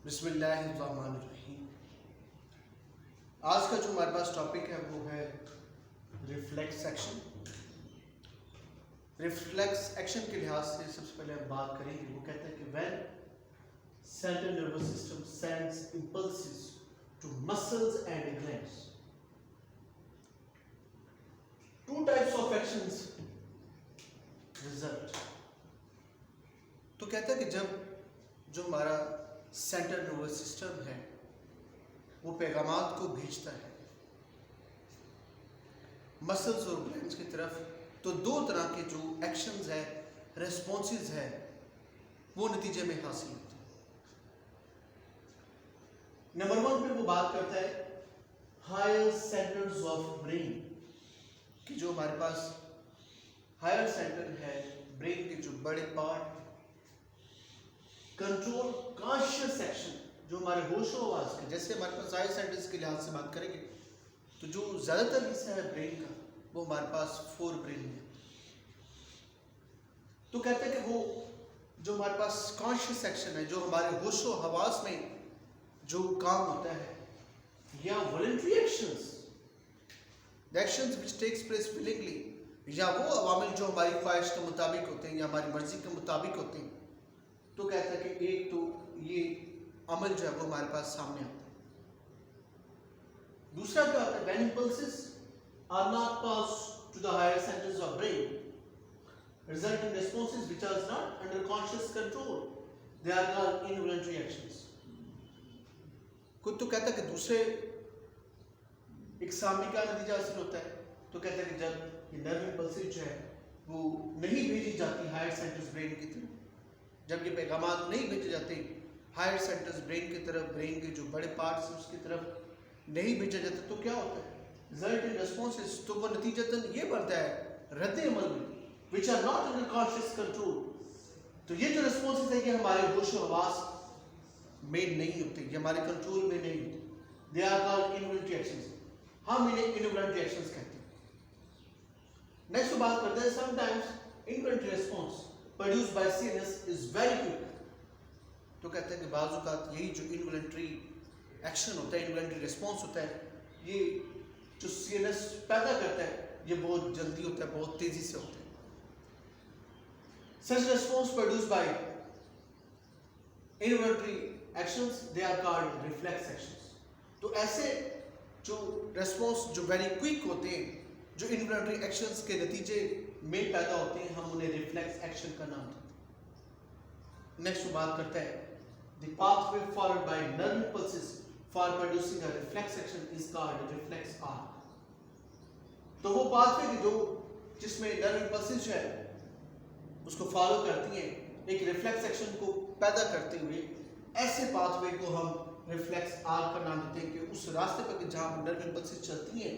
بسم اللہ الرحمن الرحیم۔ آج کا جو ہمارے پاس ٹاپک ہے وہ ہے ریفلیکس ایکشن۔ ریفلیکس ایکشن کے لحاظ سے سب سے پہلے ہم بات کریں گے، وہ کہتے ہیں کہ when central nervous system sends impulses to muscles and glands, two types of actions result۔ تو کہتا ہے کہ جب جو ہمارا سینٹرل نروس سسٹم ہے وہ پیغامات کو بھیجتا ہے مسلز اور گلینڈز کی طرف، تو دو طرح کے جو ایکشنز ہیں، ریسپونسز ہیں، وہ نتیجے میں حاصل ہوتے ہیں۔ نمبر 1 پہ وہ بات کرتا ہے ہائر سینٹرز آف برین، کہ جو ہمارے پاس ہائر سینٹر ہے برین کے جو بڑے پارٹ، کنٹرول کانشیس ایکشن جو ہمارے ہوش و حواس کے، جیسے ہمارے پاس ہائر سینٹرز کے لحاظ سے بات کریں گے تو جو زیادہ تر حصہ ہے برین کا وہ ہمارے پاس فور برین میں۔ تو کہتے ہیں کہ وہ جو ہمارے پاس کانشیس ایکشن ہے، جو ہمارے ہوش و حواس میں جو کام ہوتا ہے، یا voluntary actions, the actions which takes place willingly، یا وہ عوامل جو ہماری خواہش کے مطابق ہوتے ہیں یا ہماری مرضی کے مطابق ہوتے ہیں، تو کہتا ہے کہ ایک تو یہ عمل جو ہے وہ ہمارے پاس سامنے آتا ہے۔ دوسرا کیا ہوتا ہے when impulses are not passed to the higher centers of brain result in responses which are not under conscious control, they are called involuntary actions۔ کچھ تو کہتا ہے کہ دوسرے ایک سامنے کا نتیجہ حاصل ہوتا ہے، تو کہتا ہے کہ جب یہ نرو امپلسز جو ہے وہ نہیں بھیجی جاتی ہائر سینٹرز برین کی طرف، جب یہ پیغامات نہیں بھیجے جاتے ہائر سینٹرز برین کی طرف، برین کے جو بڑے پارٹس ہیں اس کی طرف نہیں بھیجا جاتا، تو کیا ہوتا ہے result in responses، تو وہ نتیجتاً یہ بڑھتا ہے رد عمل میں which are not under conscious control۔ تو یہ جو responses ہیں یہ ہمارے ہوش و حواس میں نہیں ہوتے، یہ ہمارے کنٹرول میں نہیں ہوتے، they are called involuntary actions۔ ہم انہیں involuntary actions کہتے ہیں۔ نیکسٹ بات کرتے ہیں sometimes involuntary response produced by CNS is very quick۔ تو کہتے ہیں کہ بعض اوقات یہی جو involuntary action ہوتا ہے، involuntary response ہوتا ہے، یہ جو CNS پیدا کرتا ہے یہ بہت جلدی ہوتا ہے، بہت تیزی سے ہوتا ہے۔ Such response produced by involuntary actions they are called reflex actions۔ تو ایسے جو response جو very quick ہوتے ہیں، جو involuntary actions کے نتیجے میں پیدا ہوتے ہیں، ہم انہیں ریفلیکس ایکشن کا نام دیتے ہیں۔ نیکسٹ بات کرتا ہے the pathway followed by nerve impulses for producing a reflex action is called reflex arc۔ تو وہ pathway کی جو جس میں nerve impulses جو ہے اس کو فالو کرتی ہیں ایک ریفلیکس ایکشن کو پیدا کرتے ہوئے، ایسے pathway کو ہم ریفلیکس آرک کا نام دیتے ہیں کہ اس راستے پر جہاں nerve impulses چلتی ہیں،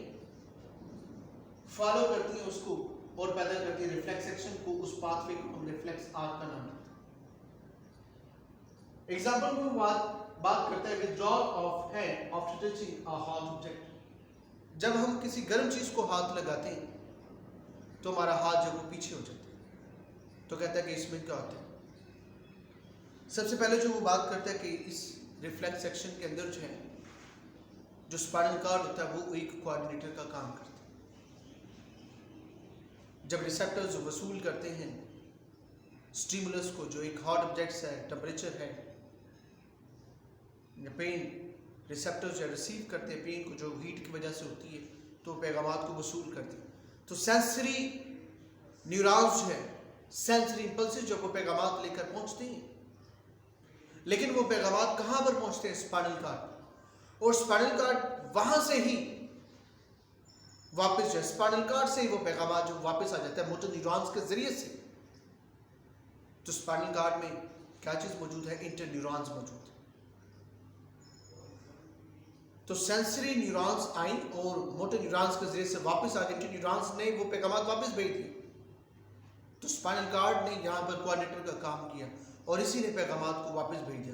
فالو کرتی ہیں اس کو اور پیدا کرتی ہے ریفلیکس ایکشن کو، اس پاتھ وے کو ہم ریفلیکس آرک کا نام دیتے ہیں۔ ایگزامپل میں بات کرتا ہے withdrawal of hand after touching a hot object۔ جب ہم کسی گرم چیز کو ہاتھ لگاتے ہیں تو ہمارا ہاتھ جو وہ پیچھے ہو جاتا ہے، تو کہتا ہے کہ اس میں کیا ہوتا ہے۔ سب سے پہلے جو وہ بات کرتا ہے کہ اس ریفلیکس ایکشن کے اندر جو ہے جو اسپائنل کارڈ ہوتا ہے وہ ایک کوآرڈینیٹر کا کام کرتا ہے۔ جب ریسیپٹرز وصول کرتے ہیں سٹیمولس کو، جو ایک ہاٹ آبجیکٹس ہے، ٹمپریچر ہے، یا پین، ریسیپٹرز جو ریسیو کرتے ہیں پین کو جو ہیٹ کی وجہ سے ہوتی ہے، تو پیغامات کو وصول کرتے ہیں۔ تو سینسری نیورونز جو ہے، سینسری امپلسز جو وہ پیغامات لے کر پہنچتے ہیں، لیکن وہ پیغامات کہاں پر پہنچتے ہیں؟ اسپائنل کارڈ، اور اسپائنل کارڈ وہاں سے ہی واپس جو ہے اسپائنل کارڈ سے ہی وہ پیغامات جو واپس آ جاتا ہے موٹر نیورونز کے ذریعے سے۔ تو اسپائنل کارڈ میں کیا چیز موجود ہے؟ انٹر نیورونز موجود ہے۔ تو سینسری نیورونز آئیں اور موٹر نیورونز کے ذریعے سے واپس آ گئے، انٹر نیورونز نے وہ پیغامات واپس بھیج دیے، تو اسپائنل کارڈ نے یہاں پر کوآرڈینیٹر کا کام کیا اور اسی نے پیغامات کو واپس بھیج دیا،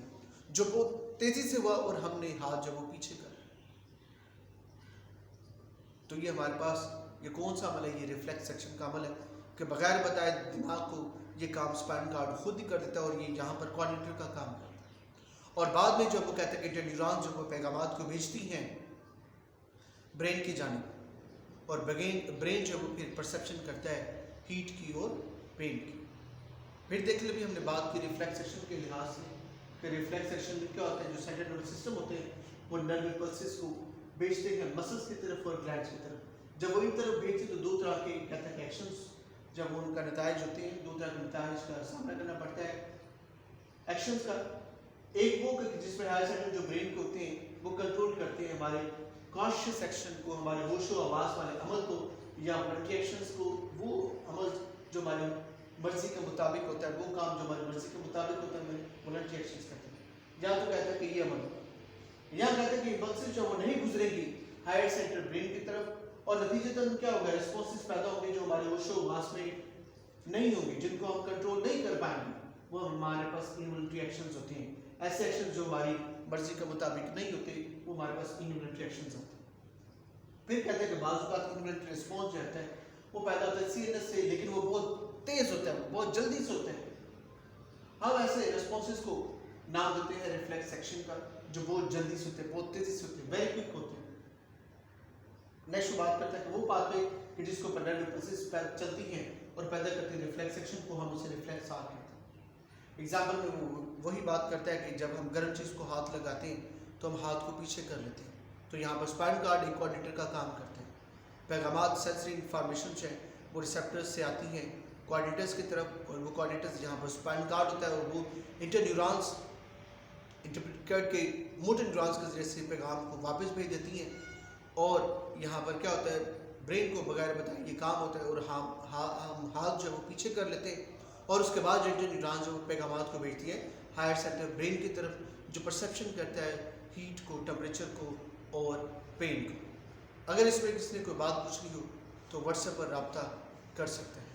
جو بہت تیزی سے ہوا اور ہم نے ہاتھ جو وہ پیچھے کر۔ تو یہ ہمارے پاس یہ کون سا عمل ہے؟ یہ ریفلیکس ایکشن کا عمل ہے کہ بغیر بتائے دماغ کو یہ کام اسپائنل کارڈ خود ہی کر دیتا ہے اور یہ یہاں پر کوآرڈینیٹر کا کام کرتا ہے۔ اور بعد میں جو وہ کہتے ہیں کہ انٹرنیورون جو وہ پیغامات کو بھیجتی ہیں برین کی جانب، اور برین جو وہ پھر پرسیپشن کرتا ہے ہیٹ کی اور پین کی۔ پھر دیکھ لیں بھی ہم نے بات کی ریفلیکس ایکشن کے لحاظ سے کہ ریفلیکس ایکشن میں کیا ہوتا ہے، جو سینٹرل نروس سسٹم ہوتے ہیں وہ نرو پلسز کو بھیجتے ہیں مسلس کی طرف اور گلینڈس کی طرف۔ جب وہ ان طرف بھیجتے تو دو طرح کے کہتے ہیں ایکشنز، جب ان کا نتائج ہوتے ہیں دو طرح کے نتائج کا سامنا کرنا پڑتا ہے ایکشنز کا۔ ایک وہ کہ جس میں ہائر سینٹر جو برین کو ہوتے ہیں وہ کنٹرول کرتے ہیں ہمارے کانشیس ایکشن کو، ہمارے ہوش و حواس والے عمل کو یا ولنٹری ایکشنز کو، وہ عمل جو ہماری مرضی کے مطابق ہوتا ہے، وہ کام جو ہماری مرضی کے مطابق ہوتا ہے ہمیں ولنٹری ایکشنز کرتے ہیں۔ یا تو کہتا ہے کہ یہ عمل، یا کہتا ہے کہ مقصد جو وہ نہیں گزرے گی ہائر سینٹر برین کی طرف، اور نتیجتاً کیا ہوگا، رسپانسز پیدا ہوں گے جو ہمارے ہوش و حواس میں نہیں ہوں گے، جن کو ہم کنٹرول نہیں کر پائیں گے، وہ ہمارے پاس انوولنٹری ایکشنز ہوتے ہیں۔ ایسے ایکشن جو ہماری مرضی کے مطابق نہیں ہوتے وہ ہمارے پاس انوولنٹری ایکشنز ہوتے ہیں۔ پھر کہتے ہیں کہ بعض اوقات انوولنٹری رسپانس جو ہوتا ہے وہ پیدا ہوتا ہے سی این ایس سے، لیکن وہ بہت تیز ہوتا ہے، بہت جلدی سے ہوتا ہے۔ ہم ایسے رسپانسز کو نام دیتے ہیں ریفلیکس ایکشن کا، جو بہت جلدی سے ہوتے ہیں، بہت تیزی سے ہوتے ہیں، ویری کوئک ہوتے ہیں۔ نیکسٹ بات کرتا ہے کہ وہ پاتھ وے کہ جس کو نرو پلسز چلتی ہیں اور پیدا کرتی ہیں ریفلیکس ایکشن کو، ہم اسے ریفلیکس آر کہتے ہیں۔ ایگزامپل میں وہی بات کرتا ہے کہ جب ہم گرم چیز کو ہاتھ لگاتے ہیں تو ہم ہاتھ کو پیچھے کر لیتے ہیں، تو یہاں پر اسپائن کارڈ ایک کوآرڈینیٹر کا کام کرتے ہیں۔ پیغامات سینسری انفارمیشن جو ہے وہ ریسیپٹرز سے آتی ہیں کوآرڈینیٹرز کی طرف، اور وہ کوآرڈینیٹرز جہاں پر اسپائن کارڈ ہوتا ہے اور وہ انٹرنیورونس انٹرپریٹ کر کے موٹر نیورونس کے ذریعے سے پیغام کو واپس بھیج دیتی ہیں، اور یہاں پر کیا ہوتا ہے برین کو بغیر بتائے یہ کام ہوتا ہے، اور ہم ہاتھ جو ہے وہ پیچھے کر لیتے ہیں، اور اس کے بعد جو انٹرنیورون جو پیغامات کو بھیجتی ہے ہائر سینٹر برین کی طرف، جو پرسیپشن کرتا ہے ہیٹ کو، ٹمپریچر کو اور پین کو۔ اگر اس میں کسی نے کوئی بات پوچھنی ہو تو واٹس ایپ پر رابطہ کر سکتے ہیں۔